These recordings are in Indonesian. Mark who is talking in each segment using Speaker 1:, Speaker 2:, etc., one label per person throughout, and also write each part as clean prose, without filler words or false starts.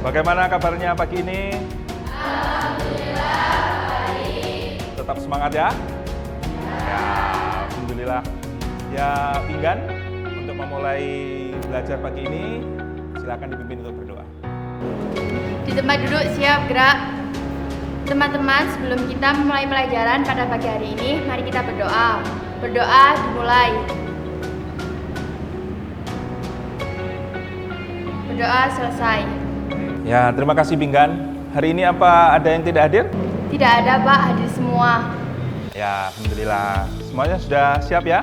Speaker 1: Bagaimana kabarnya pagi ini? Alhamdulillah baik. Tetap semangat ya? Ya, alhamdulillah. Ya, Pinggan, untuk memulai belajar pagi ini, silakan dipimpin untuk berdoa.
Speaker 2: Di tempat duduk siap gerak. Teman-teman, sebelum kita memulai pelajaran pada pagi hari ini, mari kita berdoa. Berdoa dimulai. Berdoa selesai.
Speaker 1: Ya, terima kasih Pinggan. Hari ini apa ada yang tidak hadir?
Speaker 2: Tidak ada Pak, hadir semua.
Speaker 1: Ya, alhamdulillah. Semuanya sudah siap ya?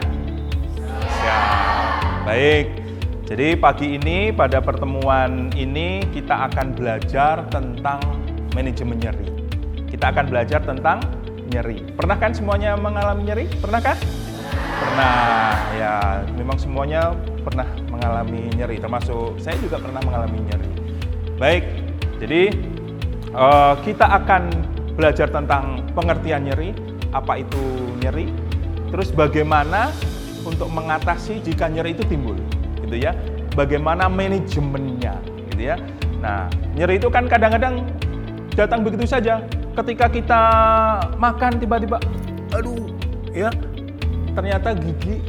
Speaker 1: Siap. Baik. Jadi pagi ini pada pertemuan ini kita akan belajar tentang manajemen nyeri. Kita akan belajar tentang nyeri. Pernah kan semuanya mengalami nyeri? Pernahkah? Pernah. Ya, memang semuanya pernah mengalami nyeri. Termasuk saya juga pernah mengalami nyeri. Baik. Jadi kita akan belajar tentang pengertian nyeri, apa itu nyeri, terus bagaimana untuk mengatasi jika nyeri itu timbul, gitu ya. Bagaimana manajemennya, gitu ya. Nah, nyeri itu kan kadang-kadang datang begitu saja. Ketika kita makan tiba-tiba, aduh, ya, ternyata gigi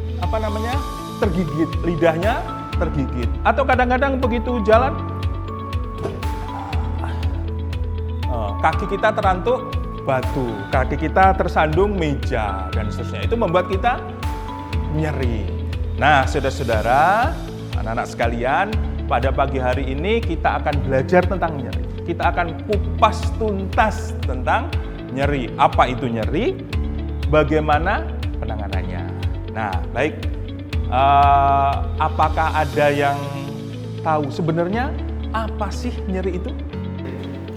Speaker 1: tergigit, lidahnya tergigit. Atau kadang-kadang begitu jalan, kaki kita terantuk batu, kaki kita tersandung meja, dan seterusnya. Itu membuat kita nyeri. Nah, saudara-saudara, anak-anak sekalian, pada pagi hari ini kita akan belajar tentang nyeri. Kita akan kupas tuntas tentang nyeri. Apa itu nyeri? Bagaimana penanganannya? Nah, baik. Apakah ada yang tahu sebenarnya apa sih nyeri itu?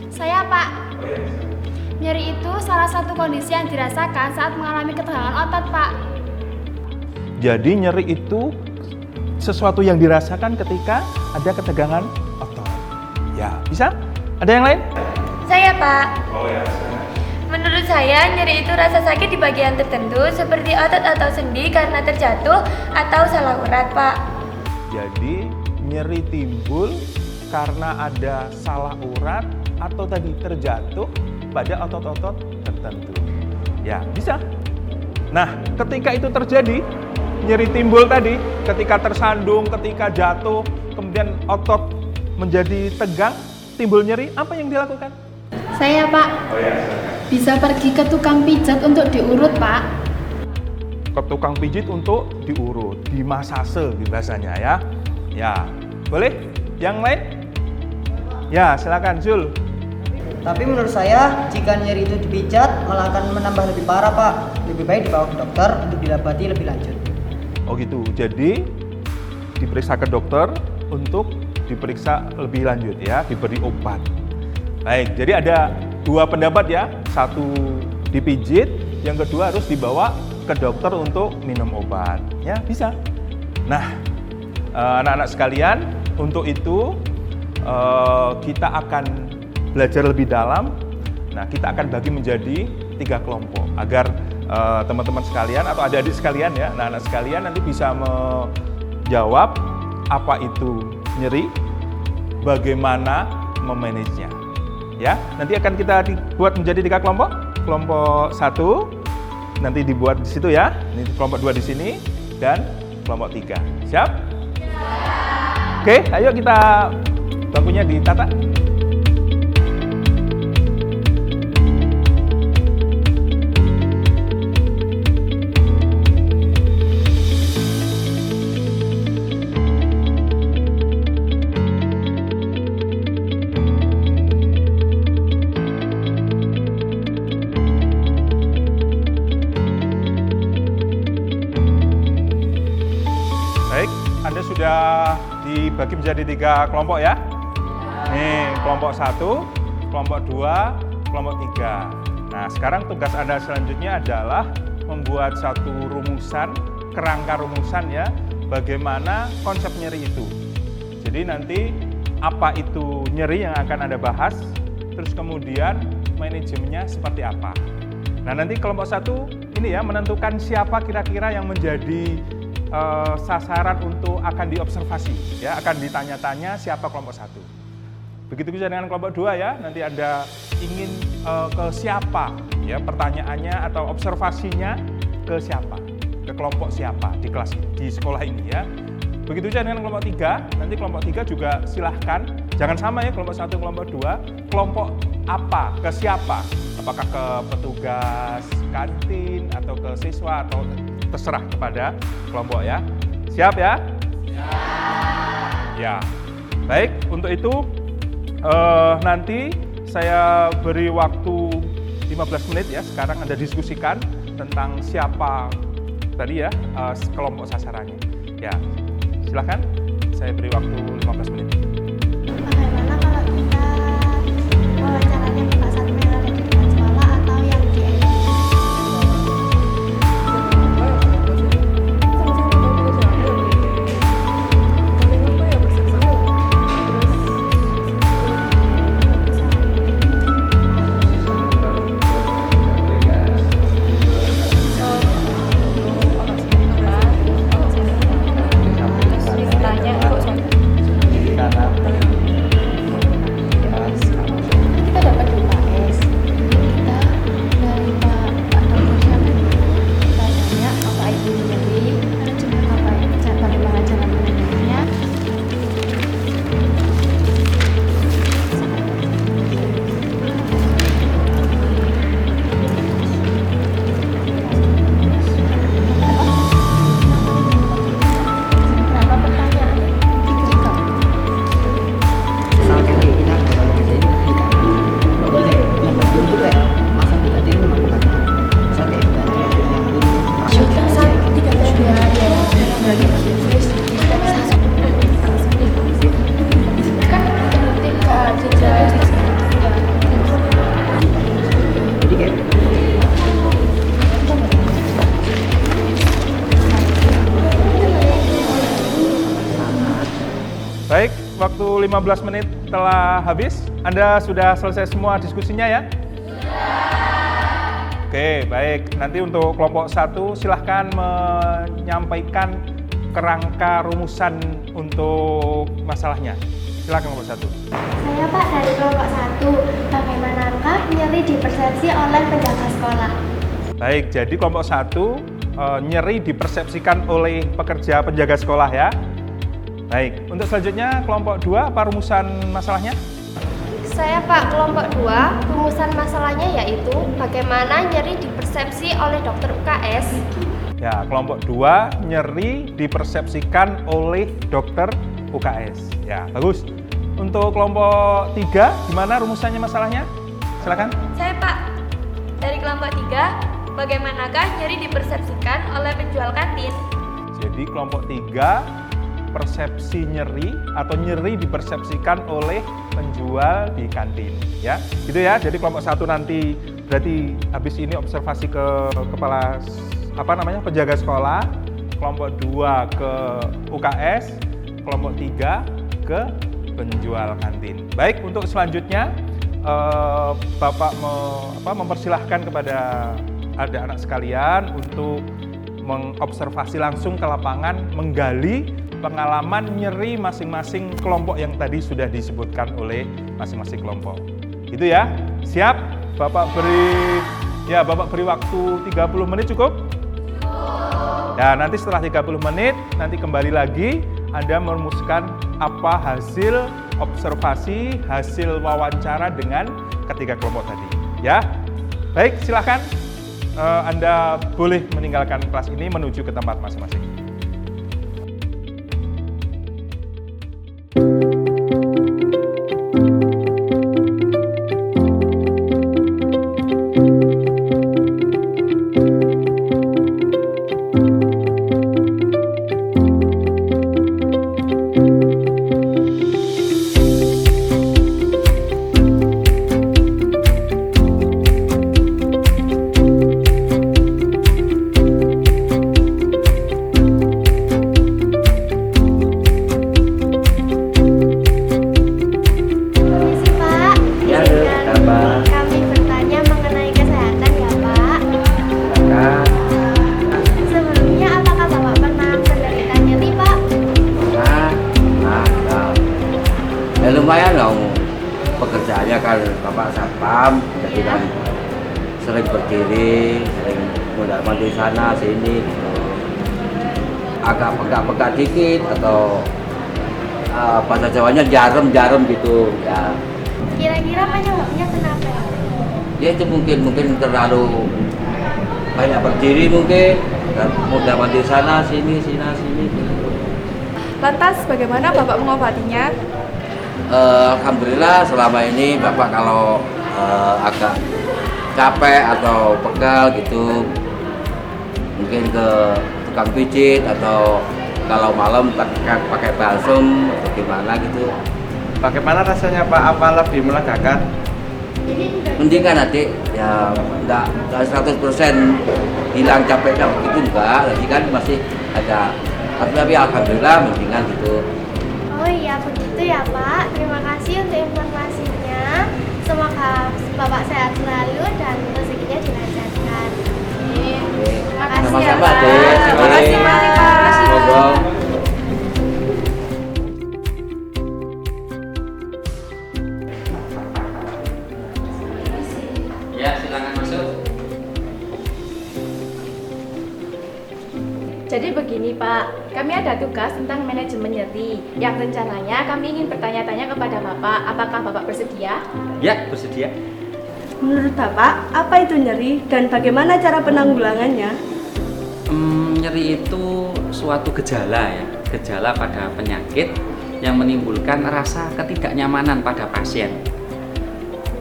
Speaker 2: Saya Pak. Nyeri itu salah satu kondisi yang dirasakan saat mengalami ketegangan otot Pak.
Speaker 1: Jadi nyeri itu sesuatu yang dirasakan ketika ada ketegangan otot. Ya, bisa? Ada yang lain?
Speaker 2: Saya Pak.
Speaker 1: Oh ya.
Speaker 2: Menurut saya, nyeri itu rasa sakit di bagian tertentu seperti otot atau sendi karena terjatuh atau salah urat, Pak.
Speaker 1: Jadi, nyeri timbul karena ada salah urat atau tadi terjatuh pada otot-otot tertentu. Ya, bisa. Nah, ketika itu terjadi, nyeri timbul tadi, ketika tersandung, ketika jatuh, kemudian otot menjadi tegang, timbul nyeri, apa yang dilakukan?
Speaker 2: Saya Pak.
Speaker 1: Oh ya.
Speaker 2: Bisa pergi ke tukang pijat untuk diurut, Pak.
Speaker 1: Ke tukang pijit untuk diurut, dimasase bahasanya ya. Ya, boleh? Yang lain? Ya, silakan Zul.
Speaker 3: Tapi menurut saya, jika nyeri itu dipijat, malah akan menambah lebih parah, Pak. Lebih baik dibawa ke dokter untuk didapati lebih lanjut.
Speaker 1: Oh gitu, jadi diperiksa ke dokter untuk diperiksa lebih lanjut ya, diberi obat. Baik, jadi ada dua pendapat ya. Satu dipijit, yang kedua harus dibawa ke dokter untuk minum obat. Ya, bisa. Nah, anak-anak sekalian, untuk itu kita akan belajar lebih dalam. Nah, kita akan bagi menjadi 3 kelompok agar teman-teman sekalian atau adik-adik sekalian ya, anak-anak sekalian nanti bisa menjawab apa itu nyeri, bagaimana memanagenya. Ya, nanti akan kita dibuat menjadi 3 kelompok. Kelompok 1 nanti dibuat di situ ya. Ini kelompok 2 di sini dan kelompok 3. Siap? Siap. Oke, ayo kita bangkunya ditata. Anda sudah dibagi menjadi 3 kelompok ya? Nih, kelompok 1, kelompok 2, kelompok 3. Nah, sekarang tugas Anda selanjutnya adalah membuat satu rumusan, kerangka rumusan ya, bagaimana konsep nyeri itu. Jadi nanti apa itu nyeri yang akan Anda bahas, terus kemudian manajemennya seperti apa. Nah, nanti kelompok 1 ini ya, menentukan siapa kira-kira yang menjadi sasaran untuk akan diobservasi, ya, akan ditanya-tanya siapa kelompok 1. Begitu juga dengan kelompok 2 ya. Nanti Anda ingin ke siapa ya, pertanyaannya atau observasinya ke siapa, ke kelompok siapa di kelas ini, di sekolah ini ya. Begitu juga dengan kelompok 3, nanti kelompok 3 juga silahkan, jangan sama ya kelompok 1, kelompok 2, kelompok apa, ke siapa, apakah ke petugas kantin atau ke siswa atau terserah kepada kelompok ya. Siap ya? Siap. Ya, baik, untuk itu nanti saya beri waktu 15 menit ya, sekarang Anda diskusikan tentang siapa tadi ya, kelompok sasarannya. Ya, silakan, saya beri waktu 15 menit.
Speaker 4: Bagaimana kalau kita wawancaranya bukan satu yang ada di depan sekolah atau yang di
Speaker 1: Baik, waktu 15 menit telah habis. Anda sudah selesai semua diskusinya ya? Oke, baik. Nanti untuk kelompok 1 silahkan menyampaikan kerangka rumusan untuk masalahnya. Silahkan kelompok 1.
Speaker 4: Saya Pak dari kelompok 1. Bagaimanakah nyeri dipersepsi oleh penjaga sekolah?
Speaker 1: Baik, jadi kelompok 1 nyeri dipersepsikan oleh pekerja penjaga sekolah ya. Baik, untuk selanjutnya kelompok 2 apa rumusan masalahnya?
Speaker 2: Saya Pak, kelompok 2, rumusan masalahnya yaitu bagaimana nyeri dipersepsi oleh dokter UKS.
Speaker 1: Ya, kelompok 2 nyeri dipersepsikan oleh dokter UKS. Ya, bagus. Untuk kelompok 3, gimana rumusannya masalahnya? Silakan.
Speaker 2: Saya Pak, dari kelompok 3, bagaimanakah nyeri dipersepsikan oleh penjual kantin?
Speaker 1: Jadi kelompok 3 persepsi nyeri atau nyeri dipersepsikan oleh penjual di kantin ya. Gitu ya. Jadi kelompok 1 nanti berarti habis ini observasi ke kepala penjaga sekolah, kelompok 2 ke UKS, kelompok 3 ke penjual kantin. Baik, untuk selanjutnya Bapak mempersilahkan kepada anak-anak sekalian untuk mengobservasi langsung ke lapangan, menggali pengalaman nyeri masing-masing kelompok yang tadi sudah disebutkan oleh masing-masing kelompok. Itu ya. Siap? Bapak beri waktu 30 menit cukup? Ya, nanti setelah 30 menit nanti kembali lagi Anda merumuskan apa hasil observasi, hasil wawancara dengan ketiga kelompok tadi. Ya. Baik, silakan. Anda boleh meninggalkan kelas ini menuju ke tempat masing-masing.
Speaker 5: Lumayan dong, pekerjaannya kan Bapak Satpam, jadi
Speaker 2: Iya.
Speaker 5: kan sering berdiri, sering mondar-mandir sana sini gitu. Agak pegak-pegak dikit atau bahasa Jawanya jarem-jarem gitu ya.
Speaker 4: Kira-kira penyebabnya kenapa ya?
Speaker 5: Ya itu mungkin terlalu banyak berdiri mungkin, mondar-mandir sana sini gitu.
Speaker 6: Lantas bagaimana Bapak mengobatinya?
Speaker 5: Alhamdulillah selama ini Bapak kalau agak capek atau pegal gitu mungkin ke tukang pijit atau kalau malam pakai balsem atau gimana gitu.
Speaker 7: Bagaimana rasanya Pak? Apa lebih melegakan?
Speaker 5: Mendingan adik ya enggak 100% hilang capeknya begitu enggak, jadi kan masih ada tapi alhamdulillah mendingan gitu.
Speaker 4: Oh iya begitu ya Pak. Terima kasih untuk informasinya. Semoga Bapak sehat selalu dan rezekinya dilancarkan.
Speaker 2: Terima kasih ya,
Speaker 5: Sama-sama
Speaker 2: Pak.
Speaker 5: adik.
Speaker 6: Terima kasih, mari, Pak.
Speaker 5: Monggo.
Speaker 8: Ya, silakan masuk.
Speaker 2: Jadi begini Pak, kami ada tugas tentang manajemen nyeri yang rencananya kami ingin bertanya-tanya kepada Bapak, apakah Bapak bersedia?
Speaker 8: Ya, bersedia.
Speaker 6: Menurut Bapak, apa itu nyeri dan bagaimana cara penanggulangannya?
Speaker 8: Nyeri itu suatu gejala ya, gejala pada penyakit yang menimbulkan rasa ketidaknyamanan pada pasien.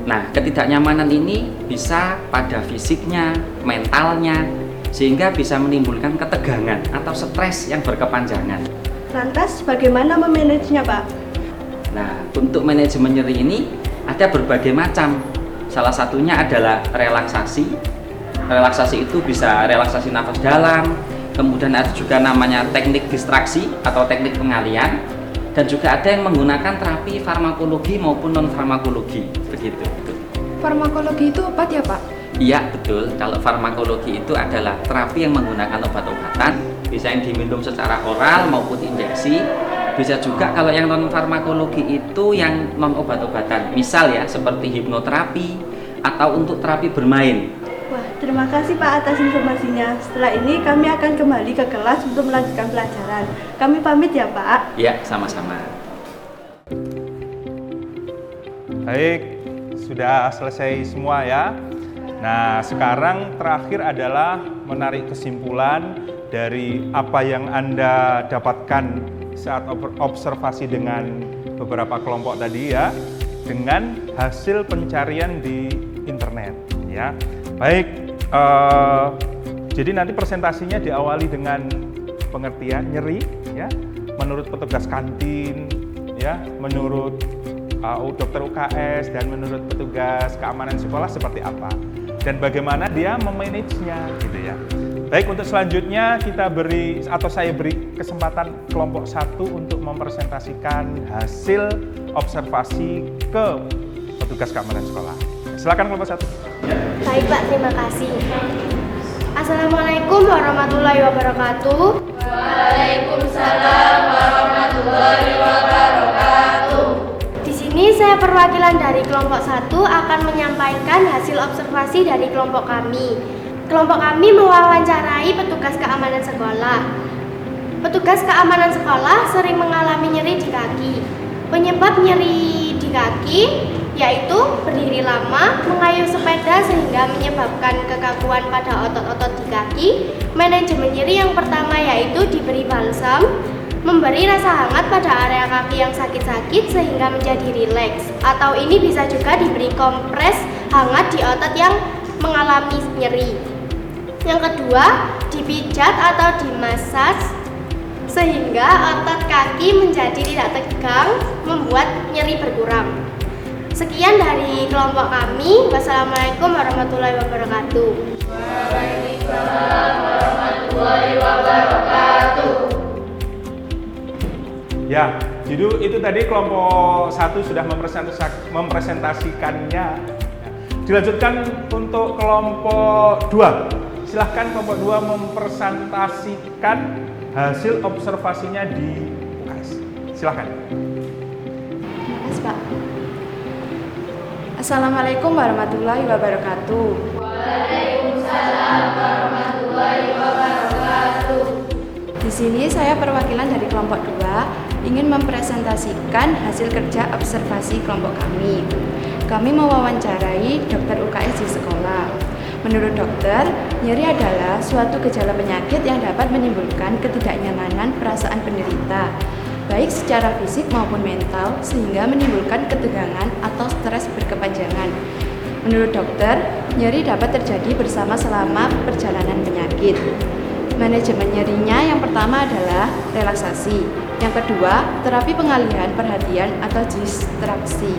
Speaker 8: Nah, ketidaknyamanan ini bisa pada fisiknya, mentalnya, sehingga bisa menimbulkan ketegangan atau stres yang berkepanjangan.
Speaker 6: Lantas bagaimana memanagenya Pak?
Speaker 8: Nah, untuk manajemen nyeri ini ada berbagai macam. Salah satunya adalah relaksasi. Relaksasi itu bisa relaksasi nafas dalam, kemudian ada juga namanya teknik distraksi atau teknik pengalian, dan juga ada yang menggunakan terapi farmakologi maupun non farmakologi. Begitu.
Speaker 6: Farmakologi itu obat ya Pak?
Speaker 8: Iya betul, kalau farmakologi itu adalah terapi yang menggunakan obat-obatan, bisa yang diminum secara oral maupun injeksi. Bisa juga kalau yang non farmakologi itu yang non obat-obatan, misal ya seperti hipnoterapi atau untuk terapi bermain.
Speaker 6: Wah, terima kasih Pak atas informasinya. Setelah ini kami akan kembali ke kelas untuk melanjutkan pelajaran. Kami pamit ya Pak.
Speaker 8: Ya, sama-sama.
Speaker 1: Baik, sudah selesai semua ya. Nah, sekarang terakhir adalah menarik kesimpulan dari apa yang Anda dapatkan saat observasi dengan beberapa kelompok tadi ya, dengan hasil pencarian di internet ya. Baik, jadi nanti presentasinya diawali dengan pengertian nyeri ya, menurut petugas kantin ya, menurut dokter UKS dan menurut petugas keamanan sekolah seperti apa dan bagaimana dia memanagenya gitu ya. Baik, untuk selanjutnya kita beri atau saya beri kesempatan kelompok 1 untuk mempresentasikan hasil observasi ke petugas keamanan sekolah. Silakan kelompok 1.
Speaker 4: Baik Pak, terima kasih. Assalamualaikum warahmatullahi wabarakatuh.
Speaker 2: Waalaikumsalam warahmatullahi wabarakatuh.
Speaker 4: Di sini saya perwakilan dari kelompok 1 akan menyampaikan hasil observasi dari kelompok kami. Kelompok kami mewawancarai petugas keamanan sekolah. Petugas keamanan sekolah sering mengalami nyeri di kaki. Penyebab nyeri di kaki yaitu berdiri lama, mengayuh sepeda sehingga menyebabkan kekakuan pada otot-otot di kaki. Manajemen nyeri yang pertama yaitu diberi balsam, memberi rasa hangat pada area kaki yang sakit-sakit sehingga menjadi rileks, atau ini bisa juga diberi kompres hangat di otot yang mengalami nyeri. Yang kedua, dipijat atau dimasaj sehingga otot kaki menjadi tidak tegang, membuat nyeri berkurang. Sekian dari kelompok kami. Wassalamualaikum warahmatullahi wabarakatuh.
Speaker 2: Waalaikumsalam warahmatullahi wabarakatuh.
Speaker 1: Ya, jadi itu tadi kelompok 1 sudah mempresentasikannya. Dilanjutkan untuk kelompok 2. Silahkan kelompok 2 mempresentasikan hasil observasinya di UKS. Silahkan.
Speaker 6: Terima kasih Pak.
Speaker 9: Assalamualaikum warahmatullahi wabarakatuh.
Speaker 2: Waalaikumsalam warahmatullahi wabarakatuh.
Speaker 9: Di sini saya perwakilan dari kelompok 2 ingin mempresentasikan hasil kerja observasi kelompok kami. Kami mewawancarai dokter UKS di sekolah. Menurut dokter, nyeri adalah suatu gejala penyakit yang dapat menimbulkan ketidaknyamanan perasaan penderita, baik secara fisik maupun mental, sehingga menimbulkan ketegangan atau stres berkepanjangan. Menurut dokter, nyeri dapat terjadi bersama selama perjalanan penyakit. Manajemen nyerinya yang pertama adalah relaksasi, yang kedua terapi pengalihan perhatian atau distraksi,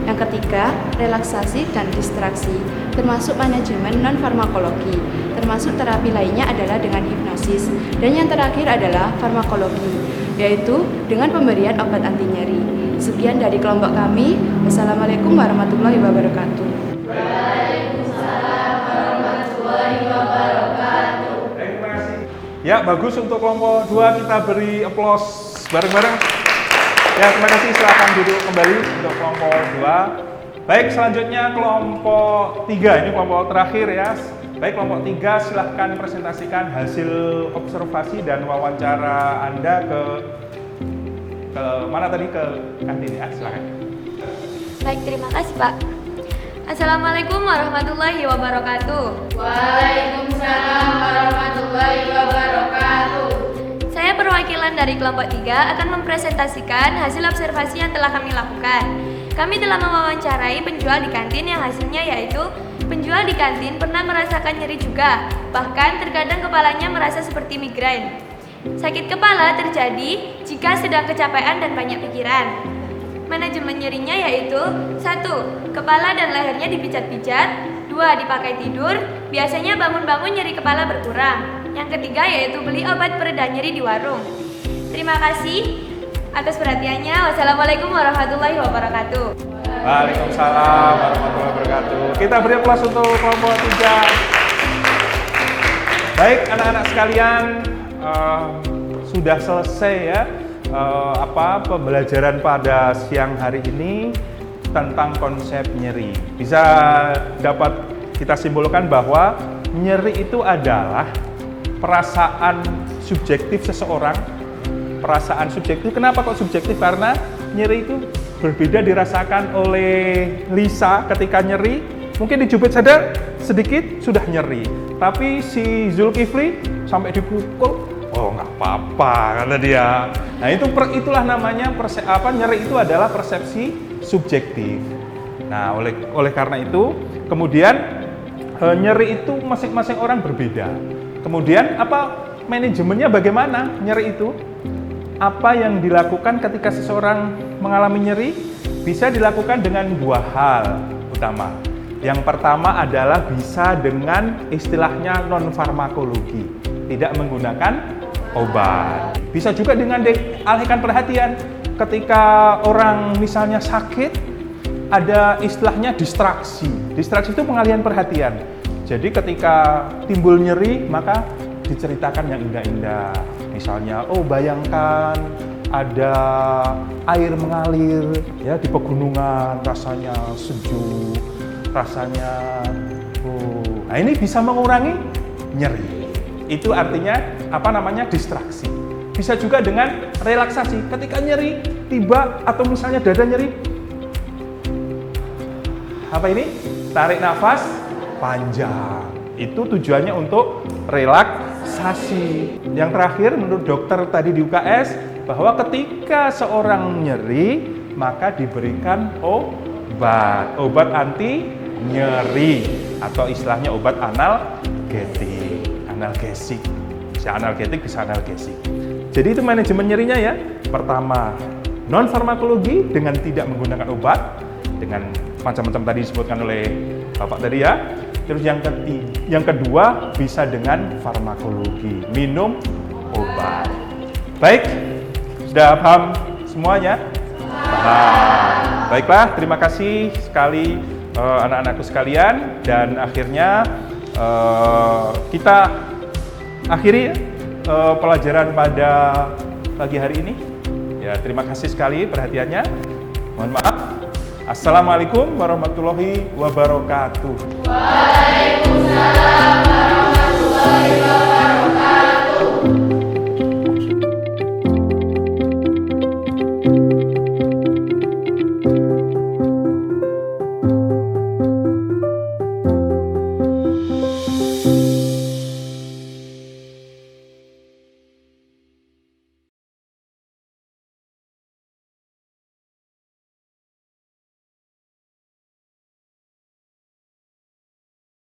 Speaker 9: yang ketiga relaksasi dan distraksi, termasuk manajemen non-farmakologi, termasuk terapi lainnya adalah dengan hipnosis, dan yang terakhir adalah farmakologi, yaitu dengan pemberian obat anti nyeri. Sekian dari kelompok kami. Wassalamualaikum warahmatullahi wabarakatuh.
Speaker 2: Waalaikumsalam warahmatullahi wabarakatuh.
Speaker 1: Terima kasih. Ya, bagus untuk kelompok 2 kita beri aplaus bareng-bareng. Ya, terima kasih. Silakan duduk kembali untuk kelompok 2. Baik, selanjutnya kelompok 3. Ini kelompok terakhir ya. Baik, kelompok 3 silahkan presentasikan hasil observasi dan wawancara Anda ke mana tadi, ke kantin ya, silakan.
Speaker 2: Baik, terima kasih Pak. Assalamualaikum warahmatullahi wabarakatuh. Waalaikumsalam warahmatullahi wabarakatuh. Saya perwakilan dari kelompok 3 akan mempresentasikan hasil observasi yang telah kami lakukan. Kami telah mewawancarai penjual di kantin yang hasilnya yaitu penjual di kantin pernah merasakan nyeri juga, bahkan terkadang kepalanya merasa seperti migrain. Sakit kepala terjadi jika sedang kecapean dan banyak pikiran. Manajemen nyerinya yaitu 1. Kepala dan lehernya dipijat-pijat. 2. Dipakai tidur, biasanya bangun-bangun nyeri kepala berkurang. Yang ketiga yaitu beli obat pereda nyeri di warung. Terima kasih atas perhatiannya. Wassalamualaikum warahmatullahi wabarakatuh.
Speaker 1: Waalaikumsalam warahmatullahi wabarakatuh. Kita beri aplaus untuk kelompok 3. Baik, anak-anak sekalian, sudah selesai ya pembelajaran pada siang hari ini tentang konsep nyeri. Bisa dapat kita simpulkan bahwa nyeri itu adalah perasaan subjektif seseorang. Perasaan subjektif, kenapa kok subjektif? Karena nyeri itu berbeda dirasakan oleh Lisa ketika nyeri. Mungkin dijubit saja sedikit sudah nyeri, tapi si Zulkifli sampai dipukul, oh nggak apa-apa kata dia. Nah itulah namanya nyeri itu adalah persepsi subjektif. Nah oleh karena itu kemudian nyeri itu masing-masing orang berbeda. Kemudian manajemennya bagaimana nyeri itu? Apa yang dilakukan ketika seseorang mengalami nyeri? Bisa dilakukan dengan 2 hal utama. Yang pertama adalah bisa dengan istilahnya non-farmakologi, tidak menggunakan obat. Bisa juga dengan dialihkan perhatian. Ketika orang misalnya sakit, ada istilahnya distraksi. Distraksi itu pengalihan perhatian. Jadi ketika timbul nyeri, maka diceritakan yang indah-indah. Misalnya, bayangkan ada air mengalir ya di pegunungan, rasanya sejuk, rasanya nah ini bisa mengurangi nyeri. Itu artinya distraksi. Bisa juga dengan relaksasi. Ketika nyeri tiba atau misalnya dada nyeri, tarik nafas panjang. Itu tujuannya untuk relaksasi. Yang terakhir menurut dokter tadi di UKS bahwa ketika seorang nyeri maka diberikan obat anti nyeri atau istilahnya obat analgesik. Bisa analgetik, bisa analgesik. Jadi itu manajemen nyerinya ya. Pertama, non farmakologi dengan tidak menggunakan obat, dengan macam-macam tadi disebutkan oleh Bapak tadi ya. Terus yang kedua bisa dengan farmakologi, minum obat. Baik, sudah paham semuanya? Paham. Baiklah, terima kasih sekali anak-anakku sekalian, dan akhirnya kita akhiri pelajaran pada pagi hari ini. Ya, terima kasih sekali perhatiannya. Mohon maaf Assalamualaikum warahmatullahi wabarakatuh.
Speaker 2: Waalaikumsalam warahmatullahi wabarakatuh.